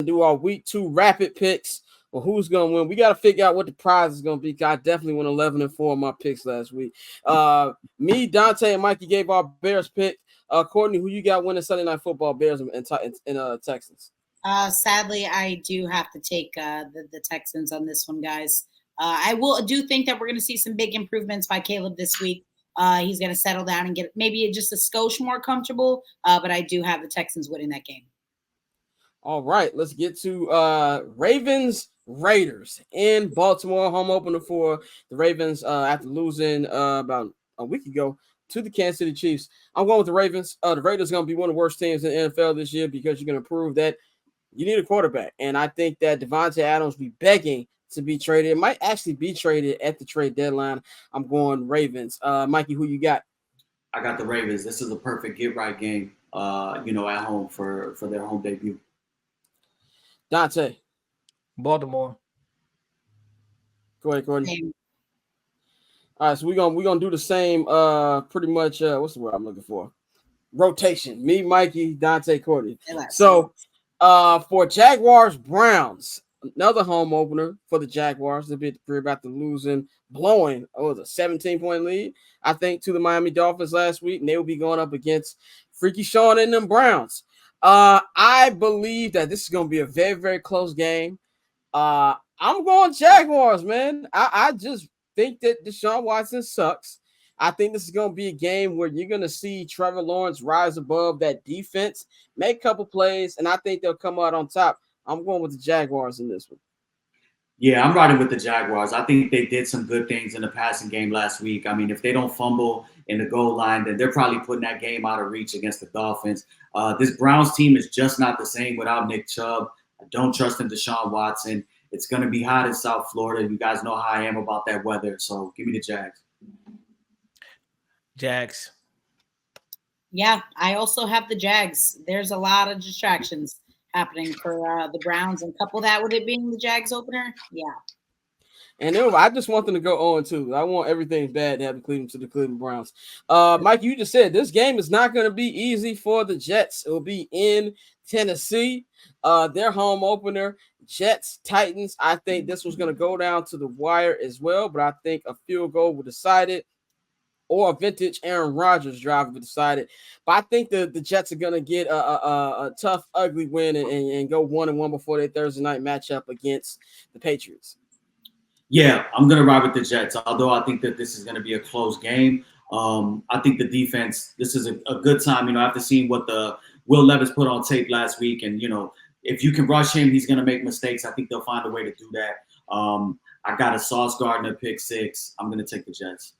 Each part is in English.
do our week 2 rapid picks. Well, who's going to win? We got to figure out what the prize is going to be. I definitely went 11-4 on my picks last week. Me, Dante, and Mikey gave our Bears pick. Courtney, who you got winning Sunday Night Football, Bears and Texans? Sadly, I do have to take the Texans on this one, guys. I do think that we're going to see some big improvements by Caleb this week. He's going to settle down and get maybe just a skosh more comfortable, but I do have the Texans winning that game. All right, let's get to Ravens Raiders in Baltimore, home opener for the Ravens after losing about a week ago to the Kansas City Chiefs. I'm going with the Ravens. The Raiders are going to be one of the worst teams in the NFL this year because you're going to prove that you need a quarterback. And I think that Devontae Adams will be begging to be traded. It might actually be traded at the trade deadline. I'm going Ravens. Mikey, who you got? I got the Ravens. This is a perfect get-right game, at home for their home debut. Dante. Baltimore. Go ahead, Courtney. All right, so we're gonna do the same. Pretty much. What's the word I'm looking for? Rotation. Me, Mikey, Dante, Courtney. So, for Jaguars Browns, another home opener for the Jaguars. They're about to blowing a 17-point lead, I think, to the Miami Dolphins last week, and they will be going up against Freaky Sean and them Browns. I believe that this is going to be a very, very close game. I'm going Jaguars, man. I just think that Deshaun Watson sucks. I think this is going to be a game where you're going to see Trevor Lawrence rise above that defense, make a couple plays, and I think they'll come out on top. I'm going with the Jaguars in this one. Yeah, I'm riding with the Jaguars. I think they did some good things in the passing game last week. I mean, if they don't fumble in the goal line, then they're probably putting that game out of reach against the Dolphins. This Browns team is just not the same without Nick Chubb. I don't trust in Deshaun Watson. It's going to be hot in South Florida. You guys know how I am about that weather, so give me the Jags. Jags. Yeah, I also have the Jags. There's a lot of distractions happening for the Browns, and couple that with it being the Jags opener. Yeah. And I just want them to go 0-2. I want everything bad to happen to the Cleveland Browns. Mike, you just said this game is not going to be easy for the Jets. It will be in Tennessee. Their home opener, Jets, Titans. I think this was going to go down to the wire as well, but I think a field goal will decide it, or a vintage Aaron Rodgers drive will decide it. But I think the Jets are going to get a tough, ugly win and go 1-1 before their Thursday night matchup against the Patriots. Yeah, I'm going to ride with the Jets, although I think that this is going to be a close game. I think the defense, this is a good time, after seeing what the Will Levis put on tape last week. And, if you can rush him, he's going to make mistakes. I think they'll find a way to do that. I got a Sauce Gardner pick 6. I'm going to take the Jets.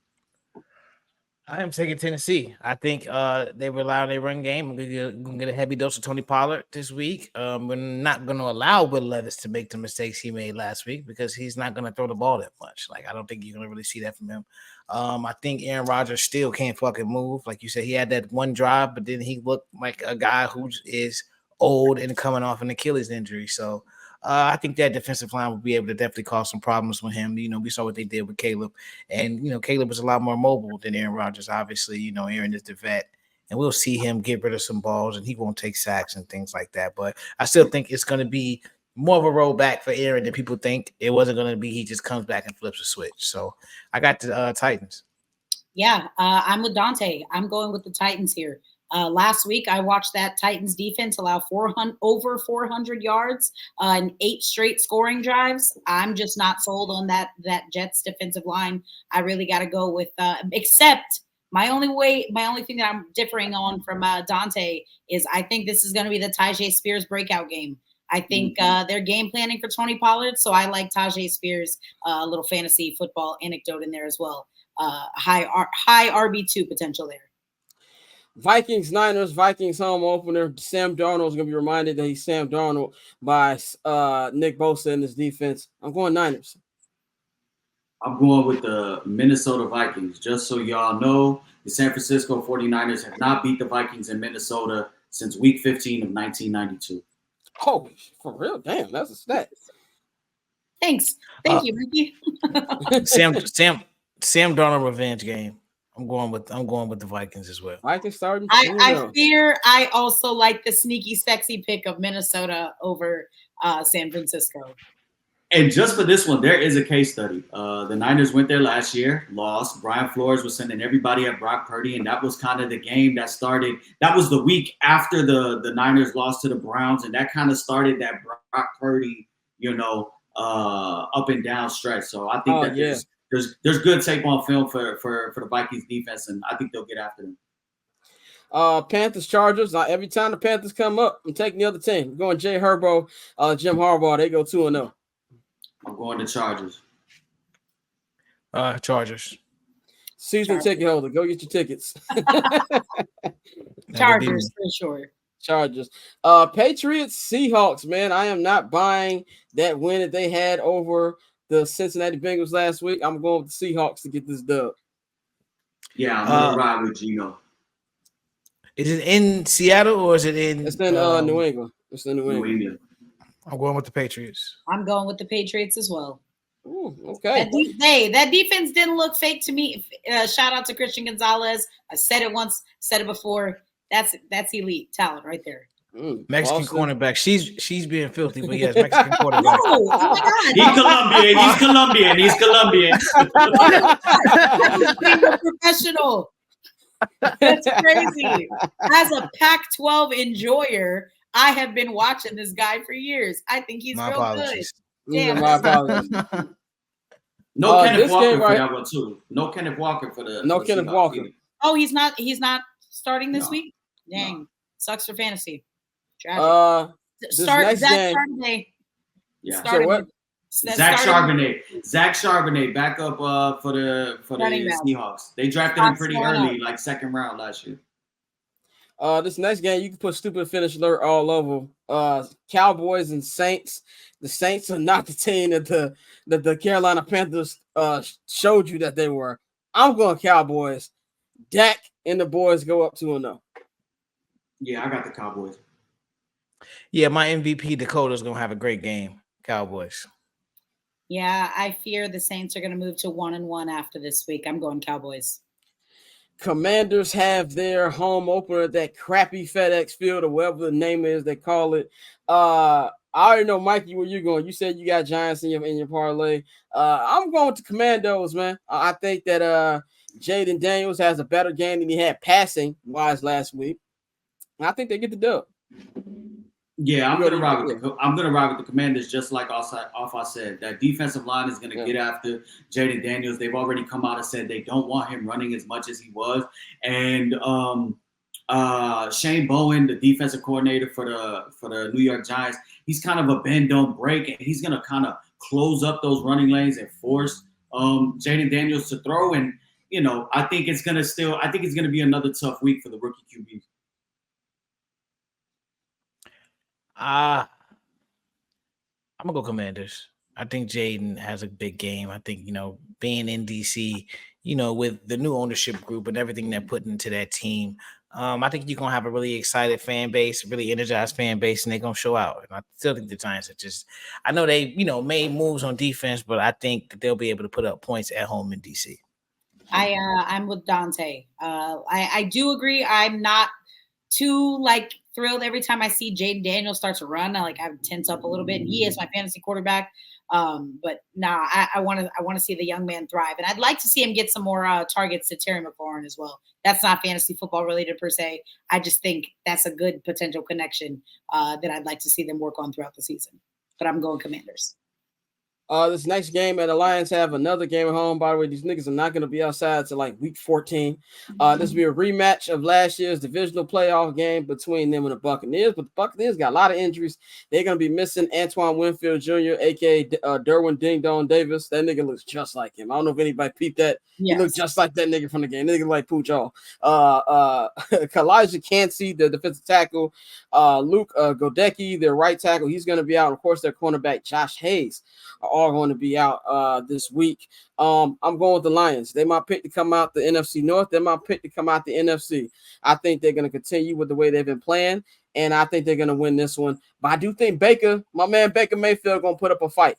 I am taking Tennessee. I think they rely on their run game. We're going to get a heavy dose of Tony Pollard this week. We're not going to allow Will Levis to make the mistakes he made last week because he's not going to throw the ball that much. I don't think you're going to really see that from him. I think Aaron Rodgers still can't fucking move. Like you said, he had that one drive, but then he looked like a guy who is old and coming off an Achilles injury. So I think that defensive line will be able to definitely cause some problems with him. We saw what they did with Caleb. And, Caleb was a lot more mobile than Aaron Rodgers. Obviously, Aaron is the vet. And we'll see him get rid of some balls, and he won't take sacks and things like that. But I still think it's going to be more of a rollback for Aaron than people think. It wasn't going to be he just comes back and flips a switch. So I got the Titans. Yeah, I'm with Dante. I'm going with the Titans here. Last week, I watched that Titans defense allow over 400 yards and 8 straight scoring drives. I'm just not sold on that Jets defensive line. I really got to go with except my only thing that I'm differing on from Dante is I think this is going to be the Tyjae Spears breakout game. I think they're game planning for Tony Pollard, so I like Tyjae Spears, a little fantasy football anecdote in there as well. High RB2 potential there. Vikings, Niners, Vikings home opener. Sam Darnold is going to be reminded that he's Sam Darnold by Nick Bosa in his defense. I'm going Niners. I'm going with the Minnesota Vikings. Just so y'all know, the San Francisco 49ers have not beat the Vikings in Minnesota since week 15 of 1992. Oh, for real? Damn, that's a stat. Thanks. Thank you, Ricky. Sam Darnold revenge game. I'm going with the Vikings as well. Vikings starting. I fear I also like the sneaky, sexy pick of Minnesota over San Francisco. And just for this one, there is a case study. The Niners went there last year, lost. Brian Flores was sending everybody at Brock Purdy, and that was kind of the game that started. That was the week after the Niners lost to the Browns, and that kind of started that Brock Purdy, up and down stretch. So I think there's good tape on film for the Vikings defense, and I think they'll get after them. Panthers, Chargers. Every time the Panthers come up, I'm taking the other team. I'm going Jay Herbo, Jim Harbaugh. They go 2-0. I'm going to Chargers. Chargers. Season ticket holder. Go get your tickets. Chargers for sure. Chargers. Patriots, Seahawks, man. I am not buying that win that they had over the Cincinnati Bengals last week. I'm going with the Seahawks to get this dub. Yeah, I'm going to ride with Gino. Is it in Seattle or is it in? It's in New England. It's in New England. I'm going with the Patriots. I'm going with the Patriots as well. Ooh, okay. That defense didn't look fake to me. Shout out to Christian Gonzalez. I said it once, said it before. That's elite talent right there. Mexican cornerback. She's being filthy, but yes, Mexican quarterback. Oh my God. He's Colombian. Being a professional. That's crazy. As a Pac-12 enjoyer, I have been watching this guy for years. I think he's real good. Damn. My apologies. No Kenneth Walker for that one too. No Kenneth Walker for the. No Kenneth Walker. Oh, he's not starting this week. Dang, sucks for fantasy. Tragic. Start Zach Charbonnet. Yeah. So what? Zach Charbonnet back up for the Seahawks. They drafted him pretty early, like second round last year. This next game, you can put stupid finish alert all over. Cowboys and Saints. The Saints are not the team that the Carolina Panthers showed you that they were. I'm going Cowboys. Dak and the boys go up 2-0. Yeah, I got the Cowboys. Yeah, my MVP Dakota's gonna have a great game. Cowboys. Yeah, I fear the Saints are gonna move to 1-1 after this week. I'm going Cowboys. Commanders have their home opener at that crappy FedEx Field or whatever the name is they call it. I already know, Mikey, where you're going. You said you got Giants in your parlay. I'm going with the Commandos, man. I think that Jaden Daniels has a better game than he had passing wise last week. And I think they get the dub. Yeah, I'm gonna ride with the Commanders, just like I said. That defensive line is gonna get after Jaden Daniels. They've already come out and said they don't want him running as much as he was. And Shane Bowen, the defensive coordinator for the New York Giants, he's kind of a bend don't break, and he's gonna kind of close up those running lanes and force Jaden Daniels to throw. And I think it's gonna be another tough week for the rookie QB. I'm gonna go Commanders. I think Jaden has a big game. I think, being in DC, with the new ownership group and everything they're putting into that team, I think you're gonna have a really excited fan base, really energized fan base, and they're gonna show out. And I still think the Giants I know they, made moves on defense, but I think that they'll be able to put up points at home in DC. I'm with Dante. I do agree. I'm not too thrilled every time I see Jaden Daniels start to run. I tense up a little bit. And he is my fantasy quarterback. But I want to see the young man thrive, and I'd like to see him get some more targets to Terry McLaurin as well. That's not fantasy football related per se. I just think that's a good potential connection that I'd like to see them work on throughout the season. But I'm going Commanders. This next game, and the Lions have another game at home. By the way, these niggas are not going to be outside till week 14. This will be a rematch of last year's divisional playoff game between them and the Buccaneers. But the Buccaneers got a lot of injuries. They're going to be missing Antoine Winfield Jr., a.k.a. Derwin Ding Dong Davis. That nigga looks just like him. I don't know if anybody peeped that. Yes. He looks just like that nigga from the game. Nigga like Pooch all. Kalijah Cansey, the defensive tackle. Luke Godecki, their right tackle. He's going to be out. And of course, their cornerback, Josh Hayes, are all going to be out this week. I'm going with the Lions. They might pick to come out the NFC North. They might pick to come out the NFC. I think they're going to continue with the way they've been playing, and I think they're going to win this one. But I do think my man Baker Mayfield, going to put up a fight.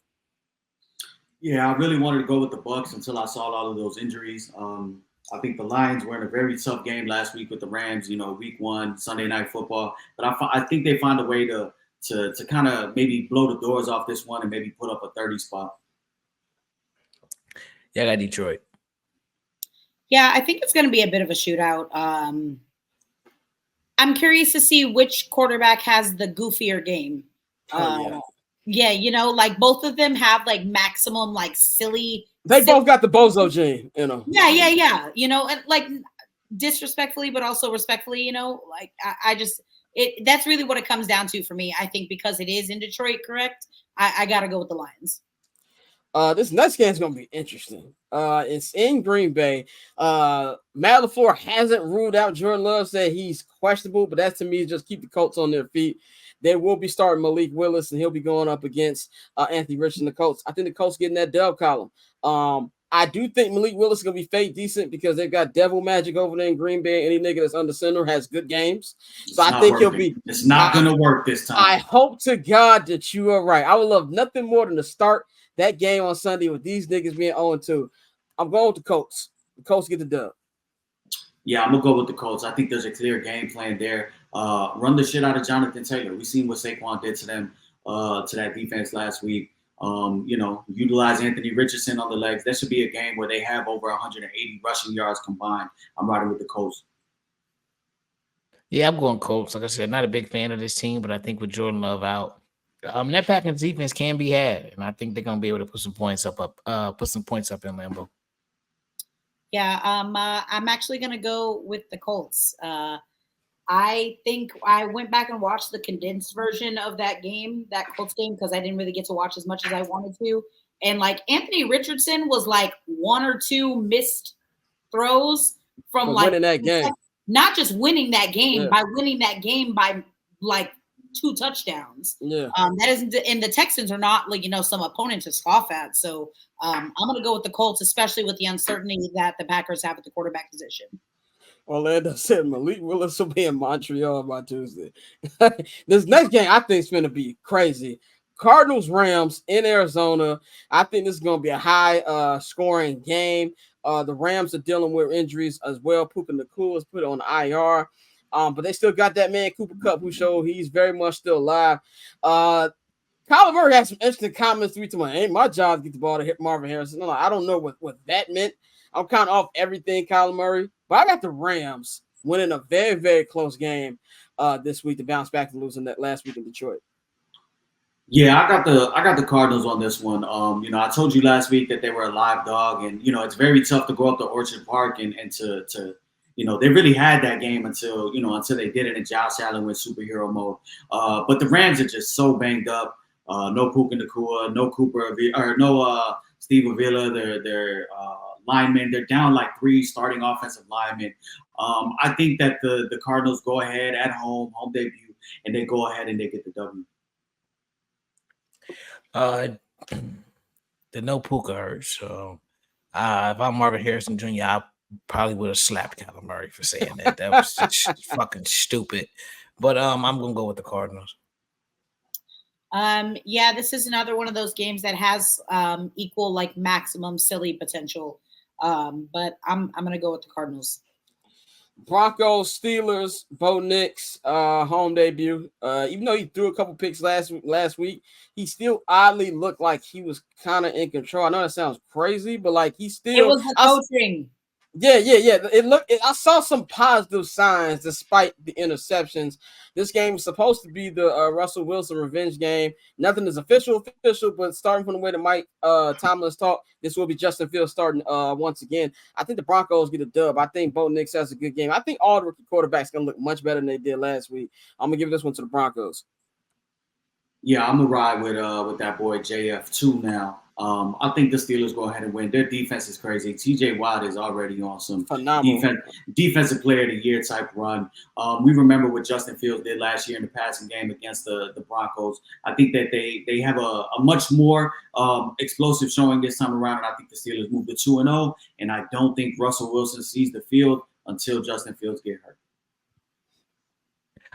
Yeah, I really wanted to go with the Bucs until I saw all of those injuries. I think the Lions were in a very tough game last week with the Rams. Week 1, Sunday Night Football. But I think they find a way to kind of maybe blow the doors off this one and maybe put up a 30 spot. Yeah, I got Detroit. Yeah, I think it's going to be a bit of a shootout. I'm curious to see which quarterback has the goofier game. Yeah, like both of them have like maximum like silly. They both got the bozo gene, Yeah. And like disrespectfully, but also respectfully, like I just that's really what it comes down to for me. I think because it is in Detroit, correct? I got to go with the Lions. This next game is going to be interesting. It's in Green Bay. Matt LaFleur hasn't ruled out Jordan Love, said he's questionable, but that to me is just keep the Colts on their feet. They will be starting Malik Willis, and he'll be going up against Anthony Richardson, the Colts. I think the Colts getting that dub column. I do think Malik Willis is going to be fake decent because they've got devil magic over there in Green Bay. Any nigga that's under center has good games. So I think he'll be. It's not going to work this time. I hope to God that you are right. I would love nothing more than to start that game on Sunday with these niggas being 0-2. I'm going with the Colts. The Colts get the dub. Yeah, I'm going to go with the Colts. I think there's a clear game plan there. Run the shit out of Jonathan Taylor. We seen what Saquon did to them, to that defense last week. Utilize Anthony Richardson on the legs. That should be a game where they have over 180 rushing yards combined. I'm riding with the Colts. Yeah, I'm going Colts. Like I said, not a big fan of this team, but I think with Jordan Love out, that Packers defense can be had, and I think they're gonna be able to put some points up in Lambeau. Yeah, I'm actually gonna go with the Colts. I think I went back and watched the condensed version of that Colts game, because I didn't really get to watch as much as I wanted to. And like Anthony Richardson was like 1 or 2 missed throws from like winning that game. Not just winning that game, by winning that game by like 2 touchdowns. Yeah. That isn't, and the Texans are not like, some opponent to scoff at. So I'm gonna go with the Colts, especially with the uncertainty that the Packers have at the quarterback position. Orlando said Malik Willis will be in Montreal by Tuesday. This next game I think is going to be crazy. Cardinals Rams in Arizona. I think this is going to be a high scoring game. The Rams are dealing with injuries as well. Puka Nacua is put on the IR. But they still got that man Cooper Kupp, who showed he's very much still alive. Kyler Murray had some interesting comments to me. Ain't my job to get the ball to hit Marvin Harrison. I don't know what that meant. I'm kind of off everything, Kyler Murray. But I got the Rams winning a very, very close game this week to bounce back and losing that last week in Detroit. Yeah, I got the Cardinals on this one. I told you last week that they were a live dog, and it's very tough to go up to Orchard Park and to they really had that game until they did it and Josh Allen went superhero mode. But the Rams are just so banged up. No Puka Nacua, no Cooper, or no Steve Avila. Their linemen. They're down like 3 starting offensive linemen. I think that the Cardinals go ahead at home debut, and they go ahead and they get the W. The no Puka hurts. So if I'm Marvin Harrison Jr., I probably would have slapped Kyler Murray for saying that. That was just fucking stupid. But I'm gonna go with the Cardinals. Yeah, this is another one of those games that has equal like maximum silly potential. But I'm gonna go with the Cardinals. Broncos Steelers, Bo Nix home debut. Even though he threw a couple picks last week, he still oddly looked like he was kind of in control. I know that sounds crazy, but like he still. It was the coaching. Yeah. I saw some positive signs despite the interceptions. This game is supposed to be the Russell Wilson revenge game. Nothing is official, but starting from the way that Mike Tomlin's talked, this will be Justin Fields starting once again. I think the Broncos get a dub. I think Bo Nix has a good game. I think all the rookie quarterbacks going to look much better than they did last week. I'm going to give this one to the Broncos. Yeah, I'm going to ride with that boy JF2 now. I think the Steelers go ahead and win. Their defense is crazy. TJ Watt is already on some defensive player of the year type run. We remember what Justin Fields did last year in the passing game against the Broncos. I think that they have a much more explosive showing this time around, and I think the Steelers move to 2-0. And I don't think Russell Wilson sees the field until Justin Fields get hurt.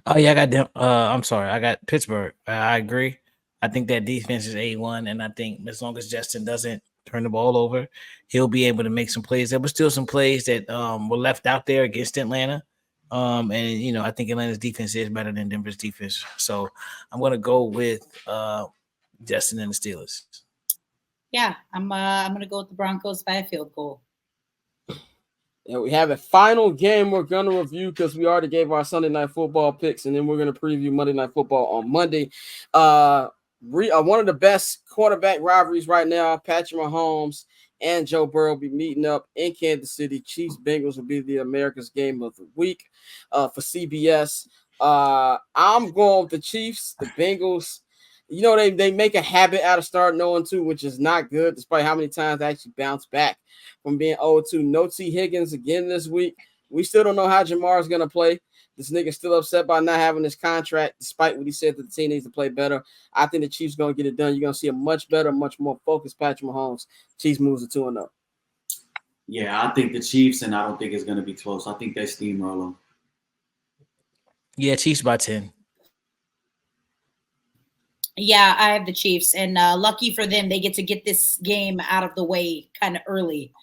Oh yeah, I got them. I'm sorry, I got Pittsburgh. I agree. I think that defense is A1, and I think as long as Justin doesn't turn the ball over. He'll be able to make some plays. There were still some plays that were left out there against Atlanta. And I think Atlanta's defense is better than Denver's defense. So I'm gonna go with Justin and the Steelers. Yeah, I'm gonna go with the Broncos by a field goal. And we have a final game we're going to review because we already gave our Sunday Night Football picks, and then we're going to preview Monday Night Football on Monday. One of the best quarterback rivalries right now, Patrick Mahomes and Joe Burrow will be meeting up in Kansas City. Chiefs-Bengals will be the America's game of the week for CBS. I'm going with the Chiefs. The Bengals, they make a habit out of starting 0-2, which is not good, despite how many times they actually bounce back from being 0-2. No T. Higgins again this week. We still don't know how Jamar is going to play. This nigga's still upset by not having his contract, despite what he said that the team needs to play better. I think the Chiefs going to get it done. You're going to see a much better, much more focused Patrick Mahomes. Chiefs moves to 2-0. Yeah, I think the Chiefs, and I don't think it's going to be close. I think they steamroll them. Yeah, Chiefs by 10. Yeah, I have the Chiefs, and lucky for them, they get to get this game out of the way kind of early.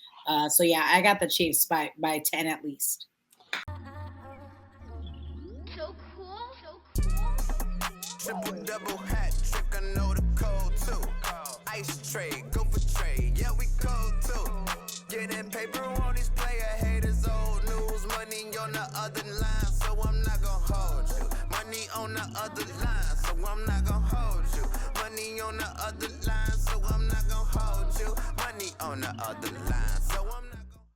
So yeah, I got the Chiefs by 10 at least. So cool. Triple double hat trick, I know the code too. Ice trade, go for trade, yeah we cold too. Getting paper on these player haters, old news, money on the other line, so I'm not gonna hold you. Money on the other line, so I'm not gonna hold you. Money on the other line, so I'm not gonna hold you. Money on the other line.